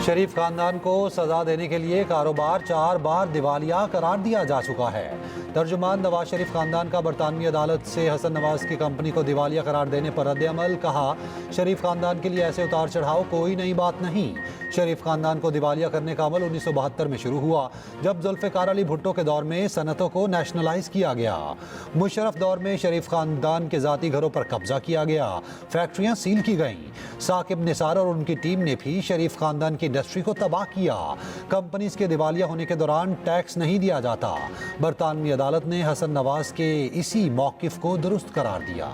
शरीफ खानदान को सजा देने के लिए कारोबार 4 बार दिवालिया करार दिया जा चुका है। तर्जुमान नवाज शरीफ खानदान का बरतानवी अदालत से हसन नवाज की कंपनी को दिवालिया करार देने पर रद्द-ए-अमल। कहा, शरीफ खानदान के लिए ऐसे उतार चढ़ाव कोई नई बात नहीं। शरीफ खानदान को दिवालिया करने का अमल 1972 में शुरू हुआ, जब जुल्फ़िकार अली भुट्टो के दौर में सनतों को नेशनलाइज किया गया। मुशर्रफ दौर में शरीफ खानदान के ज़ाती घरों पर कब्जा किया गया, फैक्ट्रियां सील की गईं। साकिब निसार और उनकी टीम ने भी शरीफ खानदान की इंडस्ट्री को तबाह किया। कंपनीज के दिवालिया होने के दौरान टैक्स नहीं दिया जाता। बरतानवी अदालत ने हसन नवाज के इसी मौक़िफ़ को दुरुस्त करार दिया।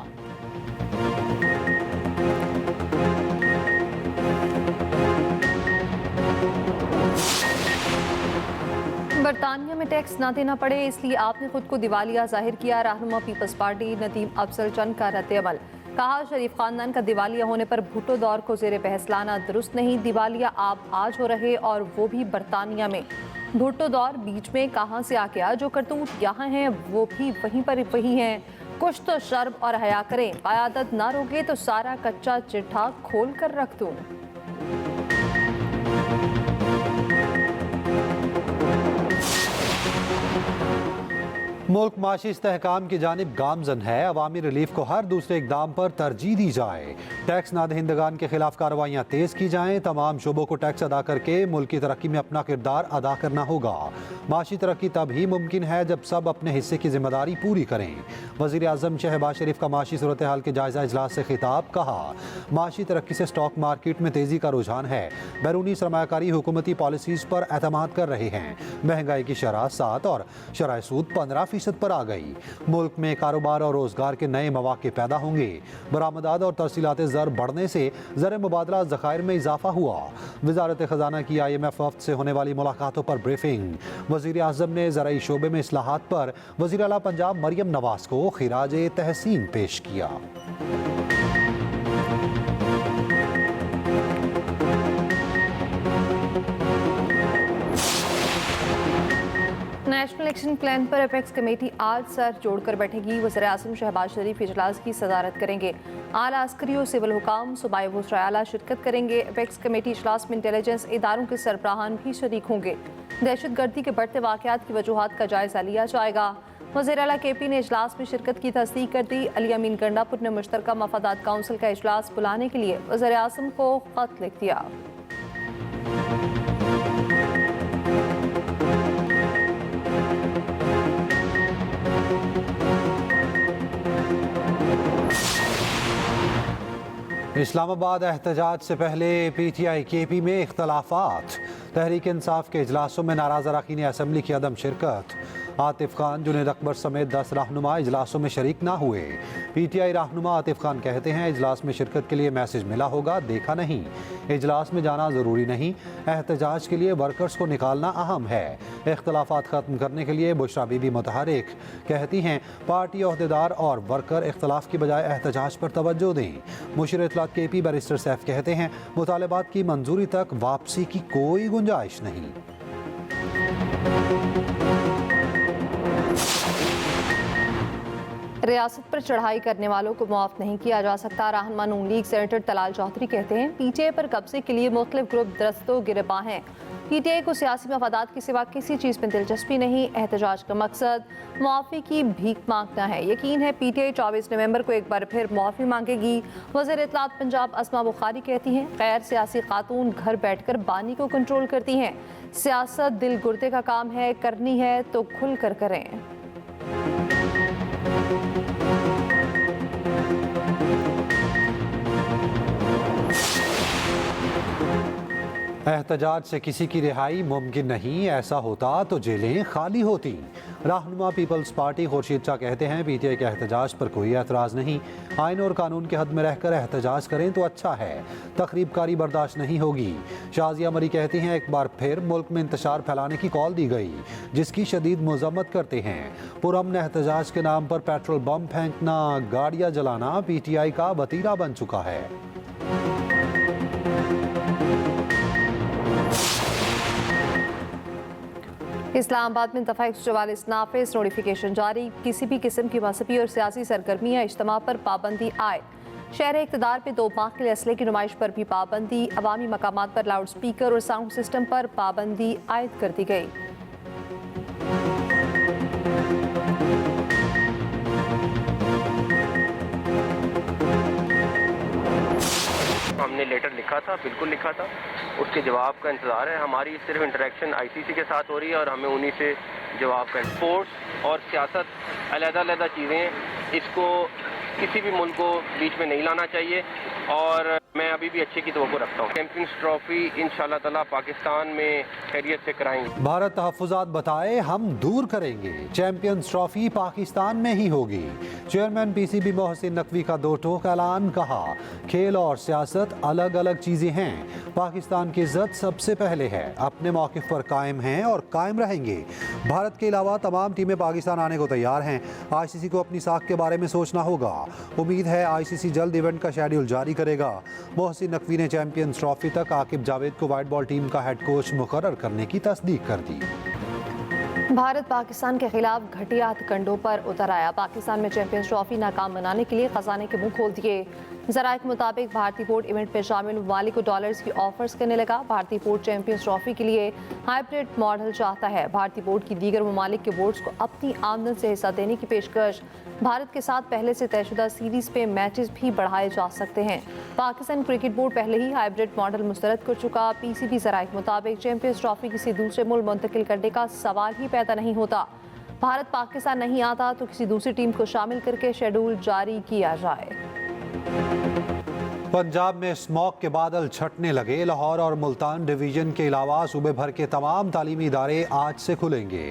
बरतानिया में टैक्स ना देना पड़े, इसलिए आपने खुद को दिवालिया जाहिर किया। रहनुमा पीपल्स पार्टी नदीम अफजल चंद का रद्द-ए-अमल। कहा, शरीफ खानदान का दिवालिया होने पर भुट्टो दौर को जेर बहस लाना दुरुस्त नहीं। दिवालिया आप आज हो रहे, और वो भी बरतानिया में। भुट्टो दौर बीच में कहाँ से आ गया? जो करतूत यहाँ हैं वो भी वहीं पर वही हैं। कुछ तो शर्म और हया करें। क़यादत ना रोके तो सारा कच्चा चिट्ठा खोल कर रख दूँ। मुल्क माशी इस्तेहकाम की जानिब गामजन है। अवामी रिलीफ को हर दूसरे इकदाम पर तरजीह दी जाए। टैक्स नादहिंदगान के खिलाफ कार्रवाइयाँ तेज़ की जाएँ। तमाम शोबों को टैक्स अदा करके मुल्क की तरक्की में अपना किरदार अदा करना होगा। माशी तरक्की तब ही मुमकिन है जब सब अपने हिस्से की जिम्मेदारी पूरी करें। वज़ीर आज़म शहबाज शरीफ का माशी सूरत हाल के जायज़ा इजलास से खिताब। कहा, माशी तरक्की से स्टॉक मार्केट में तेज़ी का रुझान है। बैरूनी सरमायाकारी हुकूमती पॉलिसीज़ पर एतमाद कर रहे हैं। महंगाई की शरह 7 और शरह सूद 15% पर आ गई। मुल्क में कारोबार और रोजगार के नए मौके पैदा होंगे। बरामदात और तरसीलात ज़र बढ़ने से ज़र मुबादला ज़खायर में इजाफा हुआ। वज़ारत ख़जाना की IMF वफ़द से होने वाली मुलाकातों पर ब्रीफिंग। वज़ीर आज़म ने ज़राई शोबे में इस्लाहात पर वज़ीर आला पंजाब मरियम नवाज को खिराज तहसीन पेश किया। नेशनल एक्शन प्लान पर अपेक्स कमेटी आज सर जोड़कर बैठेगी। वज़ीर आज़म शहबाज शरीफ इजलास की सदारत करेंगे। आला अस्करी और सिविल हुकाम सूबाई वज़ीर आला शिरकत करेंगे। अपेक्स कमेटी इजलास में इंटेलिजेंस इदारों के सरबराहान भी शरीक होंगे। दहशतगर्दी के बढ़ते वाक़यात की वजूहात का जायज़ा लिया जाएगा। वज़ीर आला KP ने इजलास में शिरकत की तस्दीक कर दी। अली अमीन गंडापुर ने मुश्तरका मफादात काउंसिल का इजलास बुलाने के लिए वज़ीर आज़म को ख़त लिख दिया। इस्लामाबाद एहतजाज से पहले PTI KP में इख्तलाफात। तहरीक इंसाफ के इजलासों में नाराज़ अरकान असम्बली की अदम शिरकत। आतिफ खान, जुनेद अकबर समेत 10 रहनुमा इजलासों में शरीक ना हुए। PTI रहनुमा आतिफ खान कहते हैं, इजलास में शिरकत के लिए मैसेज मिला होगा, देखा नहीं। इजलास में जाना ज़रूरी नहीं, एहतजाज के लिए वर्कर्स को निकालना अहम है। इख्तलाफात ख़त्म करने के लिए बुशरा बीबी मुतहरिक कहती हैं, पार्टी ओहदेदार और वर्कर इख्तलाफ की बजाय एहतजाज पर तवज्जो दें। मुशीर इत्तलात KP बैरिस्टर सैफ कहते हैं, मुतालबात की मंजूरी तक वापसी की कोई गुंजाइश नहीं। रियासत पर चढ़ाई करने वालों को मुआफ नहीं किया जा सकता। रहनुमा नून लीग सेनेटर तलाल चौधरी कहते हैं, PTI पर कब्जे के लिए मुख्तलिफ ग्रुप दस्तों गिरबां हैं। PTI को सियासी मफादात के सिवा किसी चीज़ में दिलचस्पी नहीं। एहतजाज का मकसद मुआफ़ी की भीख मांगना है। यकीन है PTI 24 नवंबर को एक बार फिर मुआफ़ी मांगेगी। वज़ीर इत्तलात पंजाब अस्मा बुखारी कहती हैं, गैर सियासी खातून घर बैठकर बानी को कंट्रोल करती हैं। सियासत दिल गुर्दे का काम है, करनी है तो खुल कर करें। एहतजाज से किसी की रिहाई मुमकिन नहीं, ऐसा होता तो जेलें खाली होती। रहनुमा पीपल्स पार्टी खुर्शीद शाह कहते हैं, PTI के एहतजाज पर कोई एतराज़ नहीं। आइन और कानून के हद में रहकर एहतजाज करें तो अच्छा है, तखरीबकारी बर्दाश्त नहीं होगी। शाजिया मरी कहती हैं, एक बार फिर मुल्क में इंतशार फैलाने की कॉल दी गई, जिसकी शदीद मजम्मत करते हैं। पुरअमन एहतजाज के नाम पर पेट्रोल बम फेंकना, गाड़ियाँ जलाना PTI का वतीरा बन चुका है। इस्लामाबाद में दफ़ा 144 नाफिज नोटिफिकेशन जारी। किसी भी किस्म की मजहबी और सियासी सरगर्मी या इज्तिमा पर पाबंदी आए। शहर इक़्तिदार पे 2 माह के लिए असले की नुमाइश पर भी पाबंदी, अवामी मकामात पर लाउड स्पीकर और साउंड सिस्टम पर पाबंदी आयद कर दी गई। हमने लेटर लिखा था, बिल्कुल लिखा था, उसके जवाब का इंतज़ार है। हमारी सिर्फ इंटरेक्शन आईसीसी के साथ हो रही है और हमें उन्हीं से जवाब का। स्पोर्ट्स और सियासत अलग-अलग चीज़ें हैं, इसको किसी भी मुल्क को बीच में नहीं लाना चाहिए और मैं अभी भी अच्छे की तवक्को रखता हूँ। चैंपियंस ट्रॉफी इंशाल्लाह ताला पाकिस्तान में खैरियत से कराएंगे। भारत तहफ़्फ़ुज़ात बताए हम दूर करेंगे, चैंपियंस ट्रॉफी पाकिस्तान में ही होगी। चेयरमैन पीसीबी मोहसिन नकवी का 2 टोक ऐलान, कहा खेल और सियासत अलग अलग चीज़ें हैं, पाकिस्तान की इज्जत सबसे पहले है, अपने मौक़िफ़ पर कायम हैं और कायम रहेंगे। भारत के अलावा तमाम टीमें पाकिस्तान आने को तैयार हैं। आईसीसी को अपनी साख के बारे में सोचना होगा। उम्मीद है आईसीसी जल्द इवेंट का शेड्यूल जारी करेगा। मोहसिन नकवी ने चैंपियंस ट्रॉफी तक आकिब जावेद को वाइट बॉल टीम का हेड कोच मुकर्रर करने की तस्दीक कर दी। भारत पाकिस्तान के खिलाफ घटिया हथकंडों पर उतर आया। पाकिस्तान में चैंपियंस ट्रॉफी नाकाम बनाने के लिए खजाने के मुंह खोल दिए। ज़राए के मुताबिक भारतीय बोर्ड इवेंट में शामिल ममालिक को डॉलर्स की ऑफर्स करने लगा। भारतीय बोर्ड चैंपियंस ट्रॉफी के लिए हाइब्रिड मॉडल चाहता है। भारतीय बोर्ड की दीगर ममालिक के बोर्ड्स को अपनी आमदन से हिस्सा देने की पेशकश। भारत के साथ पहले से तयशुदा सीरीज पे मैचेस भी बढ़ाए जा सकते हैं। पाकिस्तान क्रिकेट बोर्ड पहले ही हाइब्रिड मॉडल मुस्तरद कर चुका। पीसीबी ज़राए के मुताबिक चैंपियंस ट्रॉफी किसी दूसरे मुल्क मुंतकिल करने का सवाल ही पैदा नहीं होता। भारत पाकिस्तान नहीं आता तो किसी दूसरी टीम को शामिल करके शेड्यूल जारी किया जाए। पंजाब में स्मॉग के बादल छटने लगे। लाहौर और मुल्तान डिवीजन के अलावा सूबे भर के तमाम तालीमी इदारे आज से खुलेंगे।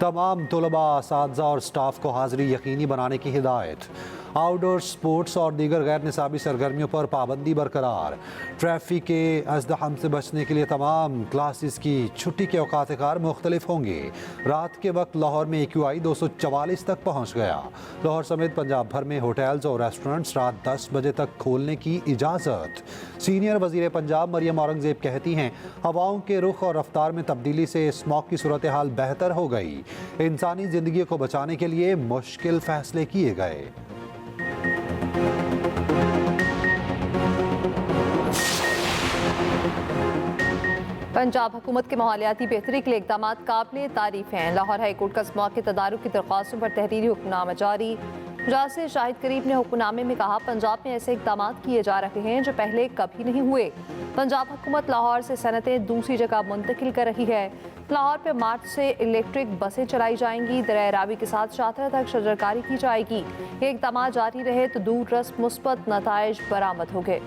तमाम तलबा, असातिज़ा और स्टाफ को हाज़िरी यकीनी बनाने की हिदायत। आउटडोर स्पोर्ट्स और दीगर गैर निसाबी सरगर्मियों पर पाबंदी बरकरार। ट्रैफिक के अज़दहम से बचने के लिए तमाम क्लासेस की छुट्टी के औकात कार मुख्तलिफ होंगे। रात के वक्त लाहौर में AQI 244 तक पहुँच गया। लाहौर समेत पंजाब भर में होटल्स और रेस्टोरेंट्स रात 10 बजे तक खोलने की इजाज़त। सीनियर वज़ीर पंजाब मरियम औरंगज़ेब कहती हैं हवाओं के रुख और रफ्तार में तब्दीली से स्मॉग की सूरत हाल बेहतर हो गई। इंसानी ज़िंदगी को बचाने के लिए मुश्किल फ़ैसले किए गए। पंजाब हुकूमत के माहौलियाती बेहतरी के लिए इक़दाम काबिल तारीफ हैं। लाहौर हाई कोर्ट का स्मॉग के तदारुक की दरख्वास्तों पर तहरीरी हुक्मनामा जारी। जासिर शाहिद करीब ने हुक्मनामे में कहा पंजाब में ऐसे इक़दाम किए जा रहे हैं जो पहले कभी नहीं हुए। पंजाब हुकूमत लाहौर से सनतें दूसरी जगह मुंतकिल कर रही है। लाहौर पे मार्च से इलेक्ट्रिक बसें चलाई जाएंगी। दरिया रावी के साथ शाहतरा तक शजरकारी की जाएगी। ये इक़दाम जारी रहे तो दूर रस मुस्बत नताइज बरामद होंगे।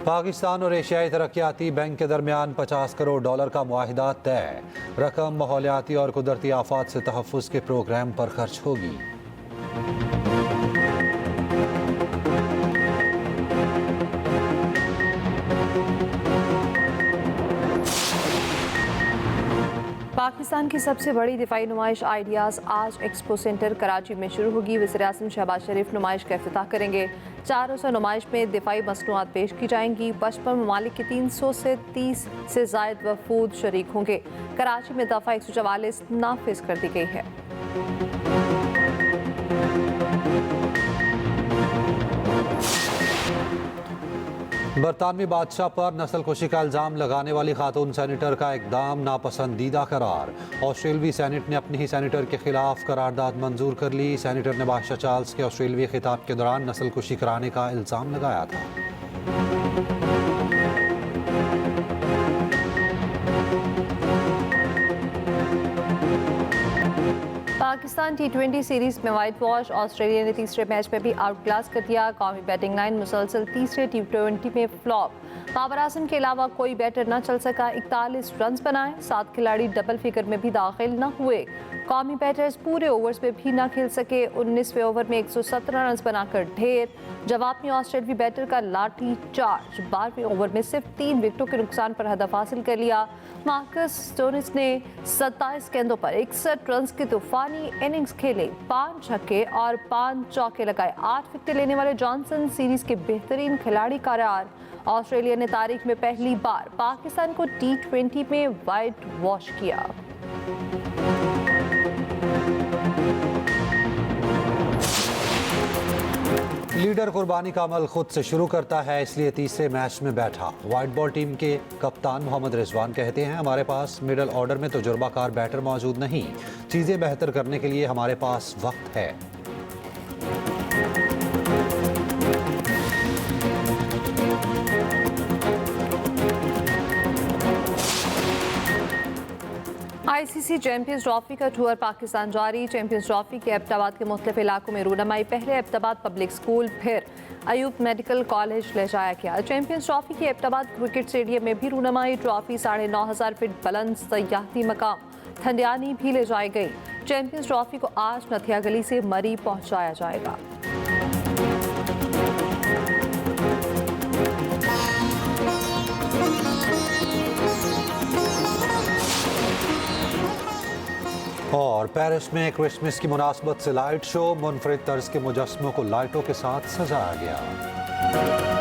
पाकिस्तान और एशियाई तरक्याती बैंक के दरमियान $50 करोड़ का मुआहिदा तय। रकम माहौलियाती और कुदरती आफात से तहफ़्फ़ुज़ के प्रोग्राम पर खर्च होगी। पाकिस्तान की सबसे बड़ी दिफाई नुमाइश आइडियाज़ आज एक्सपो सेंटर कराची में शुरू होगी। वज़ीर-ए-आज़म शहबाज शरीफ नुमाइश का इफ्तिताह करेंगे। 4 रोज़ा नुमाइश में दिफाई मसनूआत पेश की जाएंगी। 55 ममालिक के 300 से 30 से ज़ायद वफूद शरीक होंगे। कराची में दफ़ा 144 नाफिज कर दी गई है। बरतानवी बादशाह पर नस्लकुशी का इल्ज़ाम लगाने वाली खातून सेनेटर का इक़दाम नापसंदीदा करार। ऑस्ट्रेलवी सेनेट ने अपनी ही सेनेटर के खिलाफ करारदाद मंजूर कर ली। सेनेटर ने बादशाह चार्ल्स के ऑस्ट्रेलवी खिताब के दौरान नस्लकुशी कराने का इल्ज़ाम लगाया था। पाकिस्तान T20 सीरीज में वाइट वॉश। ऑस्ट्रेलिया ने तीसरे मैच में भी आउट क्लास कर दिया। कौमी बैटिंग लाइन मुसलसल तीसरे T20 में फ्लॉप। बाबर आजम के अलावा कोई बैटर न चल सका। 41 रन बनाए। 7 खिलाड़ी डबल फिगर में भी दाखिल न हुए। कौमी बैटर्स पूरे ओवर्स में भी न खेल सके। 19वें ओवर में 117 रन बनाकर ढेर। जवाब में ऑस्ट्रेलियाई बैटर का लाठी चार्ज। 12वें ओवर में सिर्फ 3 विकेटों के नुकसान पर हदफ हासिल कर लिया। मार्कस स्टोनिस ने 27 गेंदों पर 61 रन की तूफानी इनिंग्स खेले। 5 छक्के और 5 चौके लगाए। 8 विकेटें लेने वाले जॉनसन सीरीज के बेहतरीन खिलाड़ी करार। ऑस्ट्रेलिया ने तारीख में पहली बार पाकिस्तान को T20 में वाइट वॉश किया। लीडर कुर्बानी का अमल खुद से शुरू करता है, इसलिए तीसरे मैच में बैठा। वाइट बॉल टीम के कप्तान मोहम्मद रिजवान कहते हैं, हमारे पास मिडल ऑर्डर में तजुर्बाकार बैटर मौजूद नहीं, चीज़ें बेहतर करने के लिए हमारे पास वक्त है। आईसीसी चैंपियंस ट्रॉफी का टूर पाकिस्तान जारी। चैंपियंस ट्रॉफी के एबटाबाद के मुख्तलिफ इलाकों में रूनमाई। पहले एबटाबाद पब्लिक स्कूल, फिर अयूब मेडिकल कॉलेज ले जाया गया। चैंपियंस ट्रॉफी के एबटाबाद क्रिकेट स्टेडियम में भी रूनमाई। ट्रॉफी 9,500 फीट बुलंद सयाहती मकाम थंडियानी भी ले जाई गई। चैंपियंस ट्रॉफी को आज नथिया गली से मरी पहुंचाया जाएगा। और पेरिस में क्रिसमस की मुनासबत से लाइट शो, मुनफरिद तर्ज के मुजस्समों को लाइटों के साथ सजाया गया।